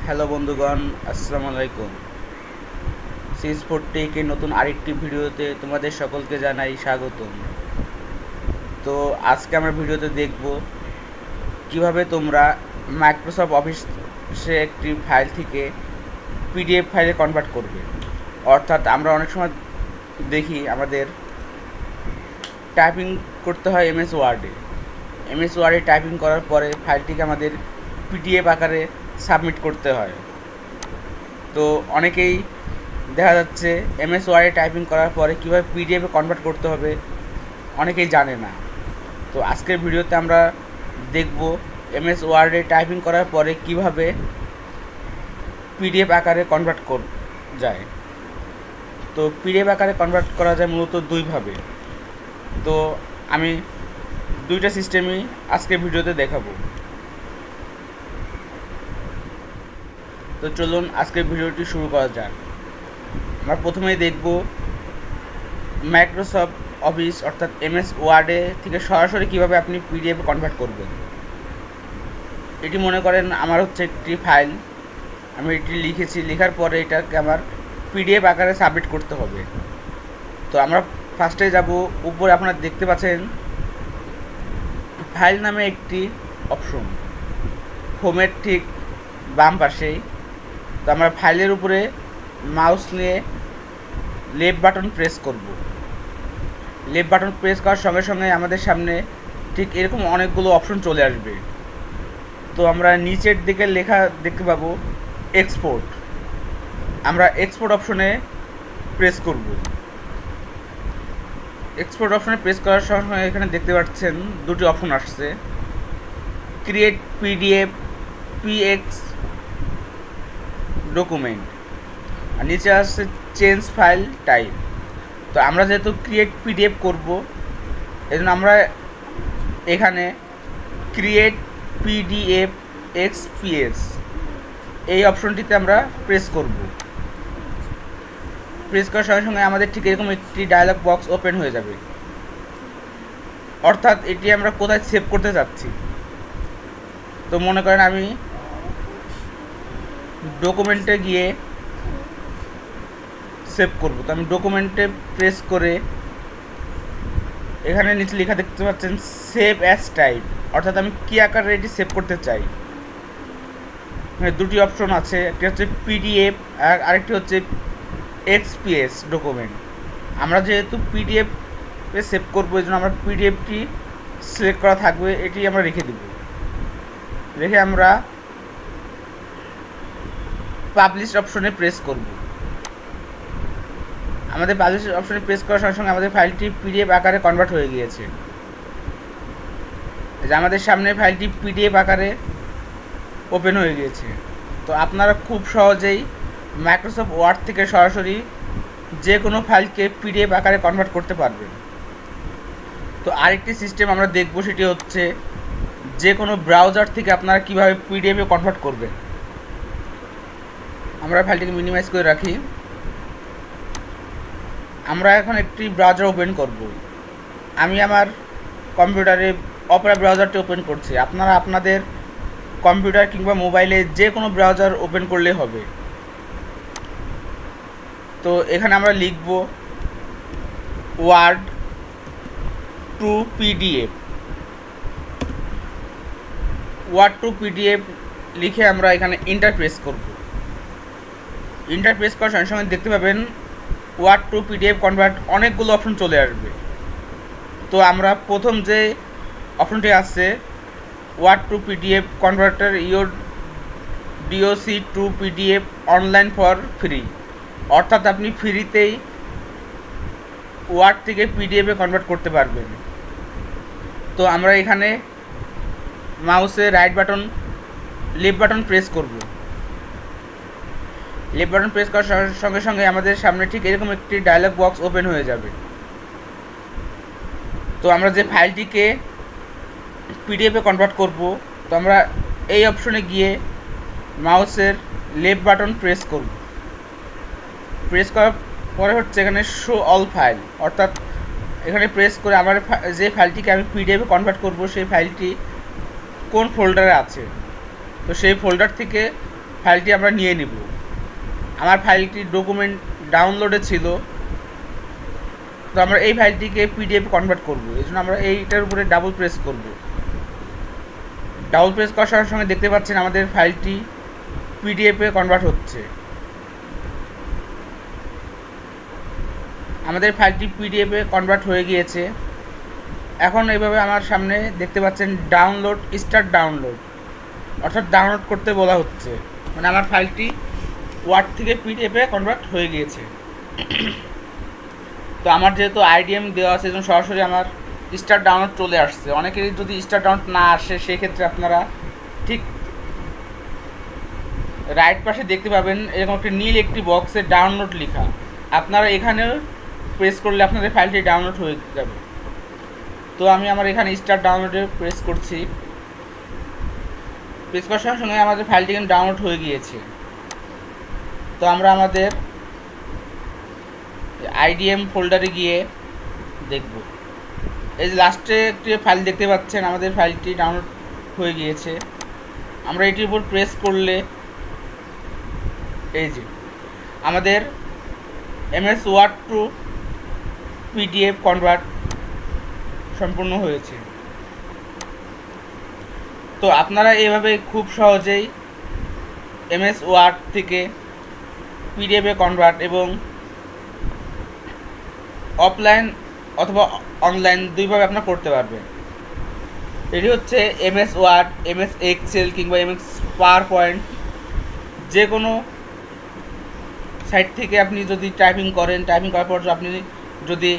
Hello বন্ধুগণ, আসসালামু আলাইকুম। সিএস4 টেকের নতুন আরেকটি ভিডিওতে তোমাদের সকলকে জানাই স্বাগতম। তো আজকে আমরা ভিডিওতে দেখব কিভাবে তোমরা মাইক্রোসফট অফিসে একটি ফাইল থেকে পিডিএফ ফাইলে কনভার্ট করবে। অর্থাৎ আমরা অনেক সময় দেখি আমাদের টাইপিং করতে হয় এমএস ওয়ার্ডে টাইপিং করার পরে ফাইলটিকে আমাদের পিডিএফ আকারে সাবমিট করতে হয়। তো অনেকেই দেখা যাচ্ছে এমএস ওয়ার্ডে টাইপিং করার পরে কীভাবে পিডিএফে কনভার্ট করতে হবে অনেকেই জানে না। তো আজকের ভিডিওতে আমরা দেখব এমএস ওয়ার্ডে টাইপিং করার পরে কিভাবে পিডিএফ আকারে কনভার্ট যায়। তো পিডিএফ আকারে কনভার্ট করা যায় মূলত দুইভাবে। তো আমি দুইটা সিস্টেমই আজকের ভিডিওতে দেখাবো। তো চলুন আজকের ভিডিওটি শুরু করা যাক। আমরা প্রথমেই দেখব মাইক্রোসফট অফিস অর্থাৎ এমএস ওয়ার্ডে থেকে সরাসরি কিভাবে আপনি পিডিএফে কনভার্ট করবেন। এটি মনে করেন আমার হচ্ছে একটি ফাইল, আমি এটি লিখেছি, লেখার পরে এটাকে আমার পিডিএফ আকারে সাবমিট করতে হবে। তো আমরা ফার্স্টে যাব, উপরে আপনারা দেখতে পাচ্ছেন ফাইল নামে একটি অপশন, হোমের ঠিক বাম পাশেই। তো আমরা ফাইলের উপরে মাউস নিয়ে লেফট বাটন প্রেস করব। লেফট বাটন প্রেস করার সঙ্গে সঙ্গে আমাদের সামনে ঠিক এরকম অনেকগুলো অপশন চলে আসবে। তো আমরা নিচের দিকে লেখা দেখতে পাবো এক্সপোর্ট। আমরা এক্সপোর্ট অপশনে প্রেস করব। এক্সপোর্ট অপশনে প্রেস করার সঙ্গে সঙ্গে এখানে দেখতে পাচ্ছেন দুটি অপশন আসছে, ক্রিয়েট পিডিএফ পিএক্স ডকুমেন্ট, আর নিচে আসছে চেঞ্জ ফাইল টাইপ। তো আমরা যেহেতু ক্রিয়েট পিডিএফ করব, এজন্য আমরা এখানে ক্রিয়েট পিডিএফ এক্সপিএস এই অপশনটিতে আমরা প্রেস করব। প্রেস করার সঙ্গে সঙ্গে আমাদের ঠিক এরকম একটি ডায়লগ বক্স ওপেন হয়ে যাবে। অর্থাৎ এটি আমরা কোথায় সেভ করতে চাচ্ছি। তো মনে করেন আমি ডকুমেন্টে গিয়ে সেভ করব। তো আমি ডকুমেন্টে প্রেস করে এখানে নিচে লেখা দেখতে পাচ্ছেন সেভ অ্যাজ টাইপ, অর্থাৎ আমি কী আকারে এটি সেভ করতে চাই। দুটি অপশন আছে, একটি হচ্ছে পিডিএফ আর আরেকটি হচ্ছে এক্সপিএস ডকুমেন্ট। আমরা যেহেতু পিডিএফে সেভ করবো, এই জন্য আমরা পিডিএফটি সিলেক্ট করা থাকবে, এটি আমরা রেখে দেব। রেখে আমরা পাবলিশ অপশনে প্রেস করব। আমাদের পাবলিশ অপশনে প্রেস করার সঙ্গে সঙ্গে আমাদের ফাইলটি পিডিএফ আকারে কনভার্ট হয়ে গিয়েছে। আমাদের সামনে ফাইলটি পিডিএফ আকারে ওপেন হয়ে গিয়েছে। তো আপনারা খুব সহজেই মাইক্রোসফট ওয়ার্ড থেকে সরাসরি যে কোনো ফাইলকে পিডিএফ আকারে কনভার্ট করতে পারবেন। তো আরেকটি সিস্টেম আমরা দেখব, সেটি হচ্ছে যে কোনো ব্রাউজার থেকে আপনারা কীভাবে পিডিএফে কনভার্ট করবেন। আমরা ফাইলটিকে মিনিমাইজ করে রাখি। আমরা এখন একটি ব্রাউজার ওপেন করব। আমি আমার কম্পিউটারে অপেরা ব্রাউজারটি ওপেন করছি। আপনারা আপনাদের কম্পিউটার কিংবা মোবাইলে যে কোনো ব্রাউজার ওপেন করলে হবে। তো এখানে আমরা লিখব Word to PDF. Word to PDF লিখে আমরা এখানে এন্টার প্রেস করব। এন্টার প্রেস করার সঙ্গে সঙ্গে দেখতে পাবেন ওয়ার্ড টু পিডিএফ কনভার্ট অনেকগুলো অপশন চলে আসবে। তো আমরা প্রথম যে অপশনটি আছে Word to PDF converter your DOC to PDF online for free, অর্থাৎ আপনি ফ্রিতেই ওয়ার্ড থেকে পিডিএফে কনভার্ট করতে পারবেন। তো আমরা এখানে মাউসে right button left button press করব। লেফট বাটন প্রেস করার সঙ্গে সঙ্গে আমাদের সামনে ঠিক এরকম একটি ডায়লগ বক্স ওপেন হয়ে যাবে। তো আমরা যে ফাইলটিকে পিডিএফে কনভার্ট করব, তো আমরা এই অপশনে গিয়ে মাউসের লেফট বাটন প্রেস করব। প্রেস করার পরে হচ্ছে এখানে শো অল ফাইল, অর্থাৎ এখানে প্রেস করে আমার যে ফাইলটিকে আমি পিডিএফে কনভার্ট করব সেই ফাইলটি কোন ফোল্ডারে আছে। তো সেই ফোল্ডার থেকে ফাইলটি আমরা নিয়ে নিব। আমার ফাইলটি ডকুমেন্ট ডাউনলোডে ছিল, তো আমরা এই ফাইলটিকে পিডিএফ কনভার্ট করব। এই জন্য আমরা এইটার উপরে ডাবল প্রেস করব। ডাবল প্রেস করার সঙ্গে সঙ্গে দেখতে পাচ্ছেন আমাদের ফাইলটি পিডিএফে কনভার্ট হচ্ছে। আমাদের ফাইলটি পিডিএফে কনভার্ট হয়ে গিয়েছে। এখন এইভাবে আমার সামনে দেখতে পাচ্ছেন ডাউনলোড, স্টার্ট ডাউনলোড, অর্থাৎ ডাউনলোড করতে বলা হচ্ছে। মানে আমার ফাইলটি ওয়ার্ড থেকে পিডিএফে কনভার্ট হয়ে গিয়েছে। তো আমার যেহেতু আইডিএম দেওয়া আছে, যেমন সরাসরি আমার স্টার্ট ডাউনলোড চলে আসছে। অনেকেরই যদি স্টার্ট ডাউনলোড না আসে, সেক্ষেত্রে আপনারা ঠিক রাইট পাশে দেখতে পাবেন এরকম একটি বক্সে ডাউনলোড লেখা। আপনারা এখানেও প্রেস করলে আপনাদের ফাইলটি ডাউনলোড হয়ে যাবে। তো আমি আমার এখানে স্টার্ট ডাউনলোডে প্রেস করছি। প্রেস করার সঙ্গে সঙ্গে আমাদের ফাইলটি কিন্তু ডাউনলোড হয়ে গিয়েছে। তো আমরা আমাদের আইডিএম ফোল্ডারে গিয়ে দেখব। এই যে লাস্টে একটি ফাইল দেখতে পাচ্ছেন, আমাদের ফাইলটি ডাউনলোড হয়ে গিয়েছে। আমরা এটির উপর প্রেস করলে এই যে আমাদের MS Word to PDF convert সম্পূর্ণ হয়েছে। তো আপনারা এইভাবে খুব সহজেই এমএস ওয়ার্ড থেকে পিডিএফে কনভার্ট এবং অফলাইন অথবা অনলাইন দুইভাবে আপনারা করতে পারবেন। এটি হচ্ছে এমএস ওয়ার্ড, এমএস এক্সেল কিংবা এমএস পাওয়ার পয়েন্ট, যে কোনো সাইট থেকে আপনি যদি টাইপিং করেন, টাইপিং করার পর আপনি যদি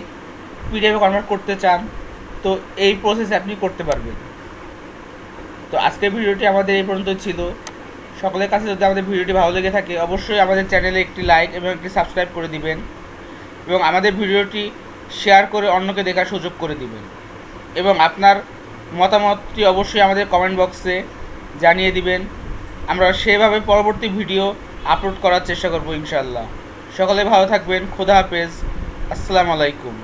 পিডিএফে কনভার্ট করতে চান, তো এই প্রসেস আপনি করতে পারবেন। তো আজকের ভিডিওটি আমাদের এই পর্যন্ত ছিল। সকলের কাছে যদি আমাদের ভিডিওটি ভালো লেগে থাকে, অবশ্যই আমাদের চ্যানেলে একটি লাইক এবং একটি সাবস্ক্রাইব করে দিবেন এবং আমাদের ভিডিওটি শেয়ার করে অন্যকে দেখার সুযোগ করে দিবেন এবং আপনার মতামতটি অবশ্যই আমাদের কমেন্ট বক্সে জানিয়ে দিবেন। আমরা সেভাবে পরবর্তী ভিডিও আপলোড করার চেষ্টা করব ইনশাআল্লাহ। সকলে ভালো থাকবেন। খোদা হাফেজ। আসসালামু আলাইকুম।